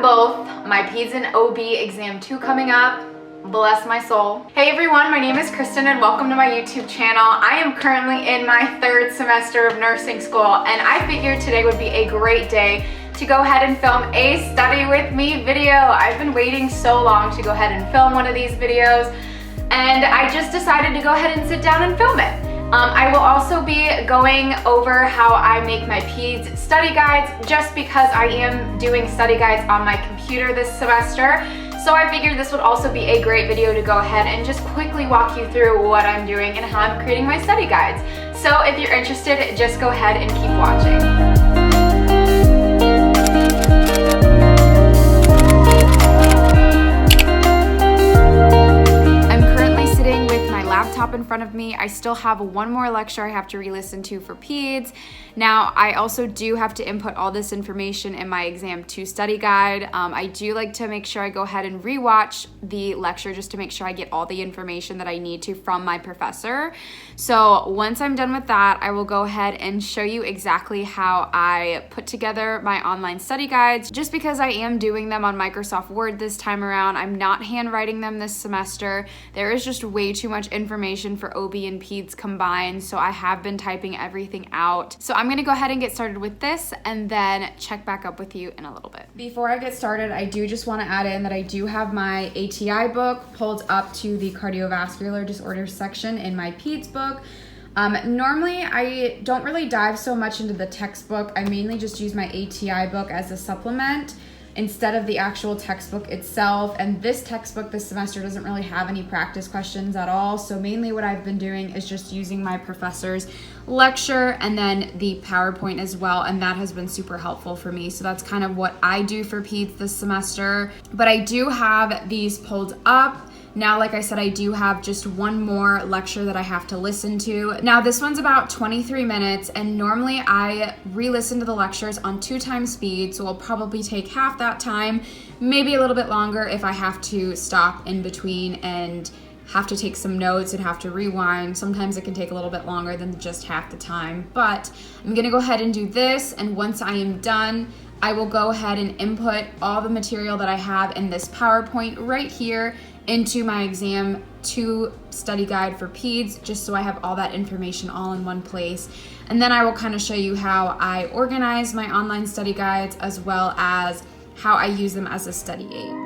have both my PEDS and OB exam 2 coming up. Bless my soul. Hey everyone, my name is Kristen and welcome to my YouTube channel. I am currently in my 3rd semester of nursing school and I figured today would be a great day to go ahead and film a study with me video. I've been waiting so long to go ahead and film one of these videos and I just decided to go ahead and sit down and film it. I will also be going over how I make my PEDS study guides just because I am doing study guides on my computer this semester. So I figured this would also be a great video to go ahead and just quickly walk you through what I'm doing and how I'm creating my study guides. So if you're interested, just go ahead and keep watching. Laptop in front of me. I still have one more lecture I have to re-listen to for PEDS. Now, I also do have to input all this information in my exam 2 study guide. I do like to make sure I go ahead and rewatch the lecture just to make sure I get all the information that I need to from my professor. So once I'm done with that, I will go ahead and show you exactly how I put together my online study guides. Just because I am doing them on Microsoft Word this time around, I'm not handwriting them this semester. There is just way too much information for OB and PEDS combined, so I have been typing everything out. So I'm gonna go ahead and get started with this and then check back up with you in a little bit. Before I get started, I do just wanna add in that I do have my ATI book pulled up to the cardiovascular disorders section in my PEDS book. Normally I don't really dive so much into the textbook. I mainly just use my ATI book as a supplement instead of the actual textbook itself. And this textbook this semester doesn't really have any practice questions at all. So mainly what I've been doing is just using my professor's lecture and then the PowerPoint as well. And that has been super helpful for me. So that's kind of what I do for PEDS this semester. But I do have these pulled up. Now, like I said, I do have just one more lecture that I have to listen to. Now, this one's about 23 minutes, and normally I re-listen to the lectures on 2 times speed, so I'll probably take half that time, maybe a little bit longer if I have to stop in between and have to take some notes and have to rewind. Sometimes it can take a little bit longer than just half the time, but I'm gonna go ahead and do this, and once I am done, I will go ahead and input all the material that I have in this PowerPoint right here into my exam 2 study guide for PEDS, just so I have all that information all in one place. And then I will kind of show you how I organize my online study guides as well as how I use them as a study aid.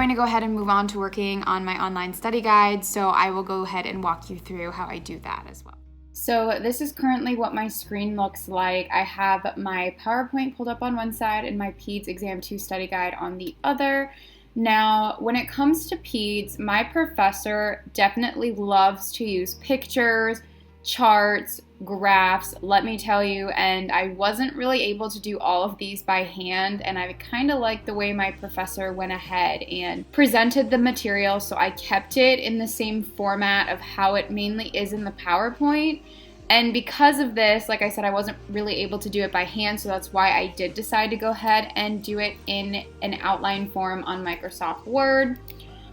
To go ahead and move on to working on my online study guide, so I will go ahead and walk you through how I do that as well. So this is currently what my screen looks like. I have my PowerPoint pulled up on one side and my PEDS exam 2 study guide on the other. Now, when it comes to PEDS, my professor definitely loves to use pictures, charts, graphs, let me tell you, and I wasn't really able to do all of these by hand, and I kind of like the way my professor went ahead and presented the material, so I kept it in the same format of how it mainly is in the PowerPoint. And because of this, like I said, I wasn't really able to do it by hand, so that's why I did decide to go ahead and do it in an outline form on Microsoft Word.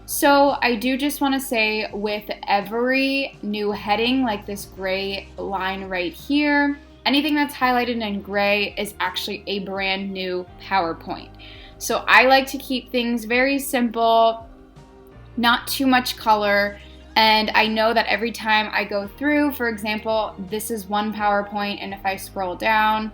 So I do just want to say, with every new heading, like this gray line right here, anything that's highlighted in gray is actually a brand new PowerPoint. So I like to keep things very simple, not too much color. And I know that every time I go through, for example, this is one PowerPoint, and if I scroll down,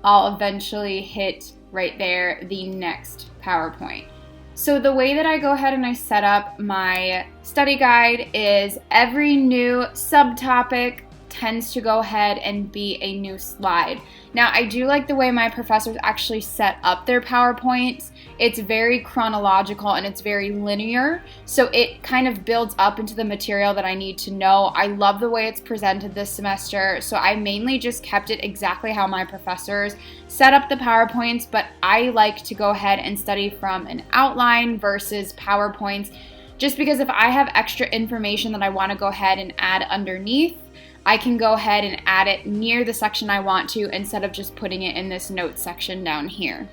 I'll eventually hit right there the next PowerPoint. So the way that I go ahead and I set up my study guide is every new subtopic tends to go ahead and be a new slide. Now, I do like the way my professors actually set up their PowerPoints. It's very chronological and it's very linear, so it kind of builds up into the material that I need to know. I love the way it's presented this semester, so I mainly just kept it exactly how my professors set up the PowerPoints, but I like to go ahead and study from an outline versus PowerPoints, just because if I have extra information that I want to go ahead and add underneath, I can go ahead and add it near the section I want to instead of just putting it in this notes section down here.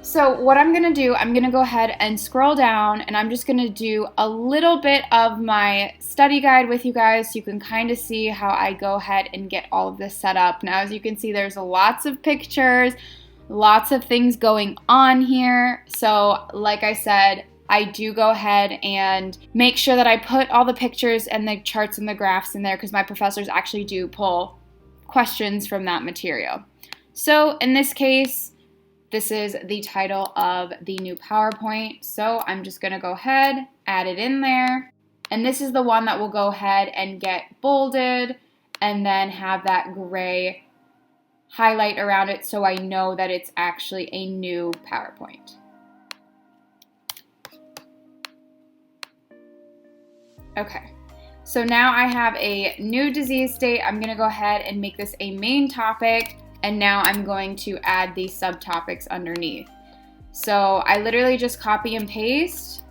So what I'm going to do, I'm going to go ahead and scroll down, and I'm just going to do a little bit of my study guide with you guys so you can kind of see how I go ahead and get all of this set up. Now, as you can see, there's lots of pictures, lots of things going on here. So like I said, I do go ahead and make sure that I put all the pictures and the charts and the graphs in there because my professors actually do pull questions from that material. So in this case, this is the title of the new PowerPoint. So I'm just going to go ahead, add it in there. And this is the one that will go ahead and get bolded and then have that gray highlight around it so I know that it's actually a new PowerPoint. Okay, so now I have a new disease state. I'm going to go ahead and make this a main topic, and now I'm going to add these subtopics underneath. So I literally just copy and paste,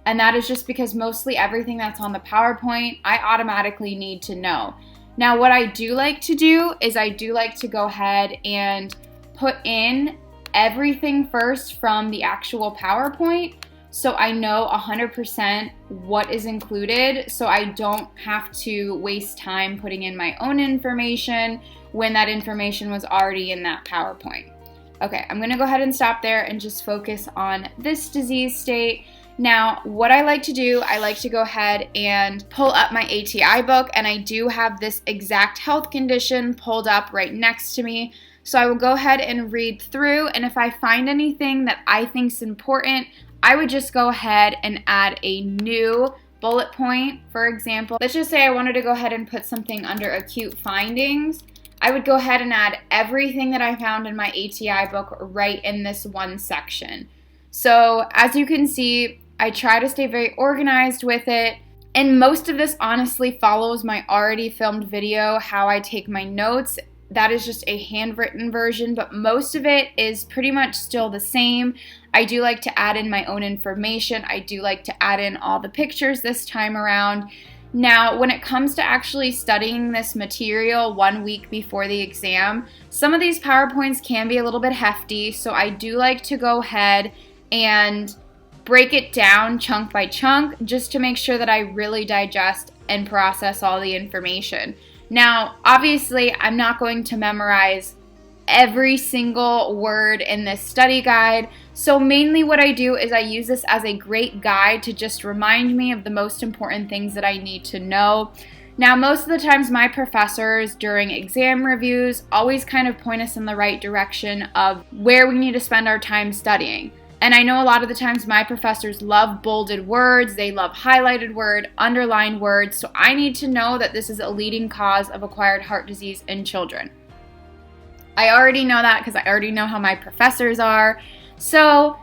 and that is just because mostly everything that's on the PowerPoint, I automatically need to know. Now what I do like to do is I do like to go ahead and put in everything first from the actual PowerPoint, so I know 100% what is included, so I don't have to waste time putting in my own information when that information was already in that PowerPoint. Okay, I'm going to go ahead and stop there and just focus on this disease state. Now, what I like to do, I like to go ahead and pull up my ATI book, and I do have this exact health condition pulled up right next to me. So I will go ahead and read through, and if I find anything that I think is important, I would just go ahead and add a new bullet point. For example, let's just say I wanted to go ahead and put something under acute findings. I would go ahead and add everything that I found in my ATI book right in this one section. So as you can see, I try to stay very organized with it. And most of this honestly follows my already filmed video, how I take my notes. That is just a handwritten version, but most of it is pretty much still the same. I do like to add in my own information. I do like to add in all the pictures this time around. Now, when it comes to actually studying this material 1 week before the exam, some of these PowerPoints can be a little bit hefty, so I do like to go ahead and break it down chunk by chunk just to make sure that I really digest and process all the information. Now, obviously, I'm not going to memorize every single word in this study guide, so mainly what I do is I use this as a great guide to just remind me of the most important things that I need to know. Now, most of the times my professors during exam reviews always kind of point us in the right direction of where we need to spend our time studying. And I know a lot of the times my professors love bolded words, they love highlighted word, underlined words, so I need to know that this is a leading cause of acquired heart disease in children. I already know that because I already know how my professors are. So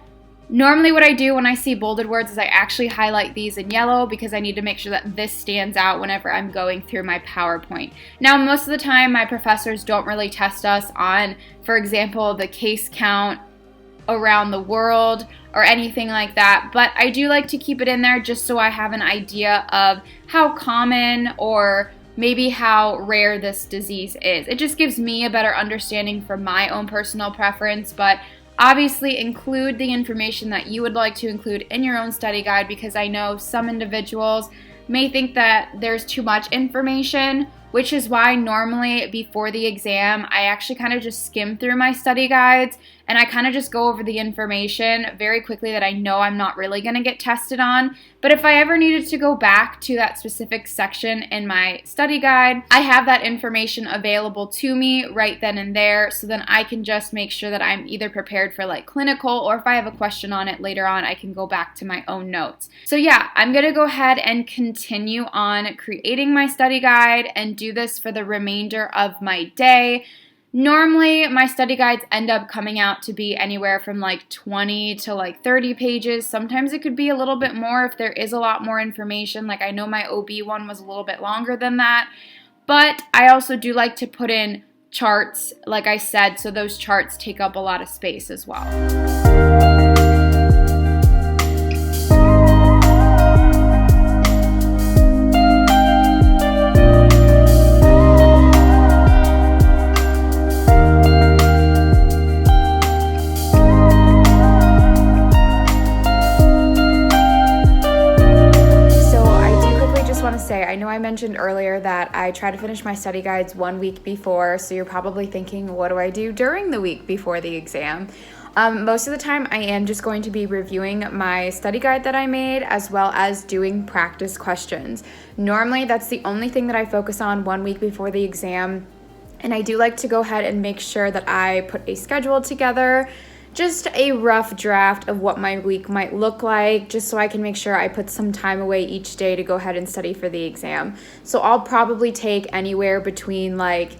normally what I do when I see bolded words is I actually highlight these in yellow because I need to make sure that this stands out whenever I'm going through my PowerPoint. Now, most of the time my professors don't really test us on, for example, the case count around the world or anything like that, but I do like to keep it in there just so I have an idea of how common or maybe how rare this disease is. It just gives me a better understanding from my own personal preference, but obviously include the information that you would like to include in your own study guide because I know some individuals may think that there's too much information, which is why normally before the exam, I actually kind of just skim through my study guides and I kind of just go over the information very quickly that I know I'm not really going to get tested on. But if I ever needed to go back to that specific section in my study guide, I have that information available to me right then and there, so then I can just make sure that I'm either prepared for like clinical, or if I have a question on it later on, I can go back to my own notes. So yeah, I'm going to go ahead and continue on creating my study guide and do this for the remainder of my day. Normally, my study guides end up coming out to be anywhere from like 20 to like 30 pages. Sometimes it could be a little bit more if there is a lot more information. Like I know my OB one was a little bit longer than that. But I also do like to put in charts, like I said, so those charts take up a lot of space as well. I know I mentioned earlier that I try to finish my study guides 1 week before, so you're probably thinking, what do I do during the week before the exam? Most of the time I am just going to be reviewing my study guide that I made, as well as doing practice questions. Normally that's the only thing that I focus on 1 week before the exam, and I do like to go ahead and make sure that I put a schedule together, just a rough draft of what my week might look like, just so I can make sure I put some time away each day to go ahead and study for the exam. So I'll probably take anywhere between like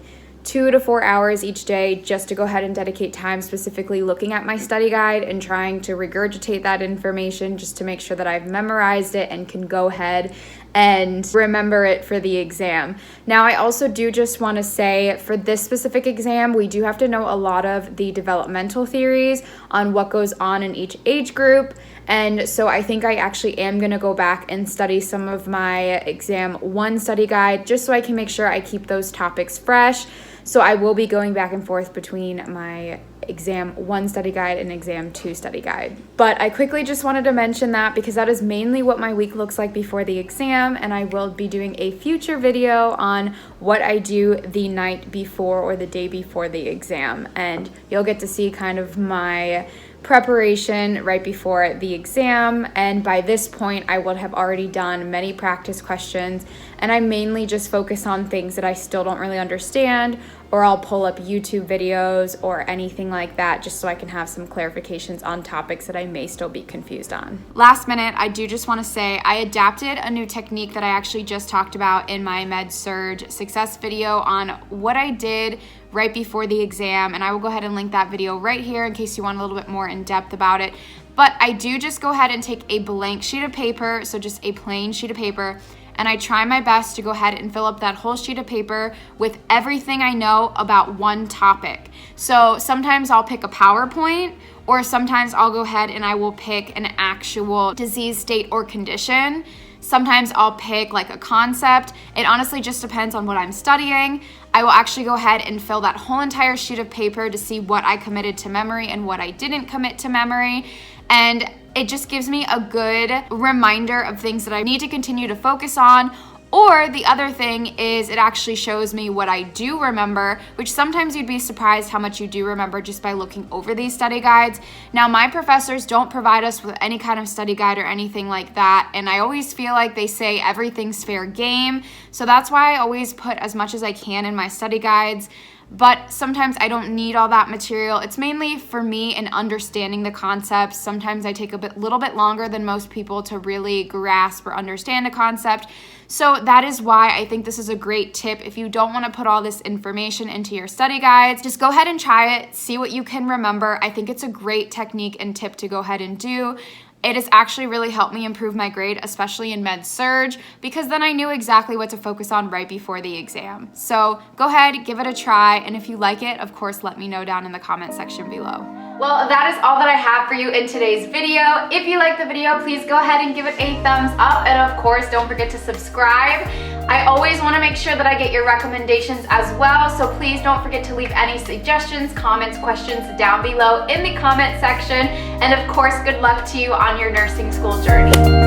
2 to 4 hours each day just to go ahead and dedicate time specifically looking at my study guide and trying to regurgitate that information just to make sure that I've memorized it and can go ahead and remember it for the exam. Now, I also do just want to say for this specific exam, we do have to know a lot of the developmental theories on what goes on in each age group. And so I think I actually am going to go back and study some of my exam 1 study guide just so I can make sure I keep those topics fresh. So I will be going back and forth between my exam 1 study guide and exam 2 study guide. But I quickly just wanted to mention that because that is mainly what my week looks like before the exam, and I will be doing a future video on what I do the night before or the day before the exam, and you'll get to see kind of my preparation right before the exam. And by this point I would have already done many practice questions, and I mainly just focus on things that I still don't really understand, or I'll pull up YouTube videos or anything like that just so I can have some clarifications on topics that I may still be confused on. Last minute, I do just want to say I adapted a new technique that I actually just talked about in my Med-Surg success video on what I did right before the exam, and I will go ahead and link that video right here in case you want a little bit more in depth about it. But I do just go ahead and take a blank sheet of paper, so just a plain sheet of paper, and I try my best to go ahead and fill up that whole sheet of paper with everything I know about one topic. So sometimes I'll pick a PowerPoint, or sometimes I'll go ahead and I will pick an actual disease state or condition. Sometimes I'll pick like a concept. It honestly just depends on what I'm studying. I will actually go ahead and fill that whole entire sheet of paper to see what I committed to memory and what I didn't commit to memory. And it just gives me a good reminder of things that I need to continue to focus on. Or the other thing is it actually shows me what I do remember, which sometimes you'd be surprised how much you do remember just by looking over these study guides. Now, my professors don't provide us with any kind of study guide or anything like that, and I always feel like they say everything's fair game. So that's why I always put as much as I can in my study guides. But sometimes I don't need all that material. It's mainly for me in understanding the concepts. Sometimes I take a little bit longer than most people to really grasp or understand a concept. So that is why I think this is a great tip. If you don't want to put all this information into your study guides, just go ahead and try it, see what you can remember. I think it's a great technique and tip to go ahead and do. It has actually really helped me improve my grade, especially in Med-Surg, because then I knew exactly what to focus on right before the exam. So go ahead, give it a try, and if you like it, of course, let me know down in the comment section below. Well, that is all that I have for you in today's video. If you liked the video, please go ahead and give it a thumbs up, and of course, don't forget to subscribe. I always want to make sure that I get your recommendations as well, so please don't forget to leave any suggestions, comments, questions down below in the comment section. And of course, good luck to you on your nursing school journey.